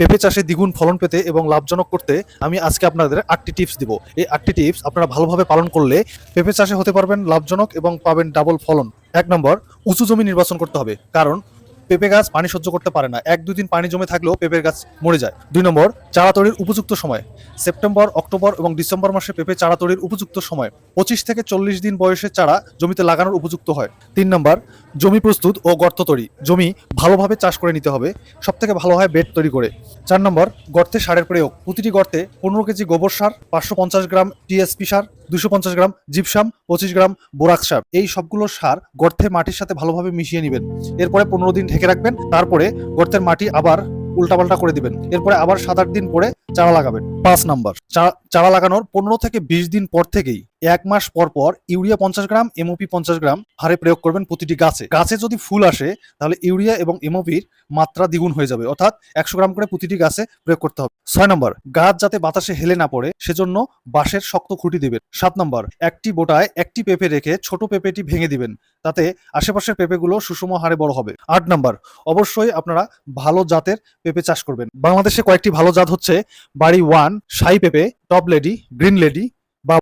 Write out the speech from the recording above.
পেঁপে চাষে দ্বিগুণ ফলন পেতে এবং লাভজনক করতে আমি আজকে আপনাদের 8টি টিপস দিব। এই 8টি টিপস আপনারা ভালোভাবে পালন করলে পেঁপে চাষে হতে পারবেন লাভজনক এবং পাবেন ডাবল ফলন। 1 নম্বর, উঁচু জমি নির্বাচন করতে হবে, কারণ পেঁপে গাছ পানি সহ্য করতে পারে না। 1-2 দিন পানি জমে থাকলেও পেঁপের গাছ মরে যায়। 2 নম্বর, চারা তৈরির উপযুক্ত সময়। সেপ্টেম্বর, অক্টোবর এবং ডিসেম্বর মাসে পেঁপে চারা তৈরির উপযুক্ত সময়। 25 থেকে 40 দিন বয়সের চারা জমিতে লাগানোর উপযুক্ত হয়। 3 নম্বর, জমি প্রস্তুত ও গর্ত তৈরি। জমি ভালোভাবে চাষ করে নিতে হবে, সবথেকে ভালো হয় বেড তৈরি করে। 4 নম্বর, গর্তে সারের প্রয়োগ। প্রতিটি গর্তে 15 কেজি গোবর সার, 550 গ্রাম টিএসপি সার, 250 গ্রাম জিপসাম, 25 গ্রাম বোরাক সার, এই সবগুলো সার গর্তে মাটির সাথে ভালোভাবে মিশিয়ে নেবেন। এরপরে 15 দিন ঢেকে রাখবেন। তারপরে গর্তের মাটি আবার উল্টাপাল্টা করে দিবেন। এরপরে আবার 7-8 দিন পরে চারা লাগাবেন। 5 নাম্বার, চারা লাগানোর 15 থেকে 20 দিন পর থেকেই 1 মাস পর পর ইউরিয়া 50 গ্রাম, এমওপি 50 গ্রাম হারে প্রয়োগ করবেন প্রতিটি গাছে। গাছে যদি ফুল আসে তাহলে ইউরিয়া এবং এমওপির মাত্রা দ্বিগুণ হয়ে যাবে, অর্থাৎ 100 গ্রাম করে প্রতিটি গাছে প্রয়োগ করতে হবে। 6 নম্বর, গাছ যাতে বাতাসে হেলে না পড়ে সেজন্য বাঁশের শক্ত খুঁটি দিবেন। 7 নম্বর, একটি বোটায় একটি পেঁপে রেখে ছোট পেঁপেটি ভেঙে দিবেন, তাতে আশেপাশের পেঁপেগুলো সুষম হারে বড় হবে। 8 নম্বর, অবশ্যই আপনারা ভালো জাতের পেঁপে চাষ করবেন। বাংলাদেশে কয়েকটি ভালো জাত হচ্ছে বাড়ি 1, শাহী পেঁপে, টপ লেডি, গ্রিন লেডি,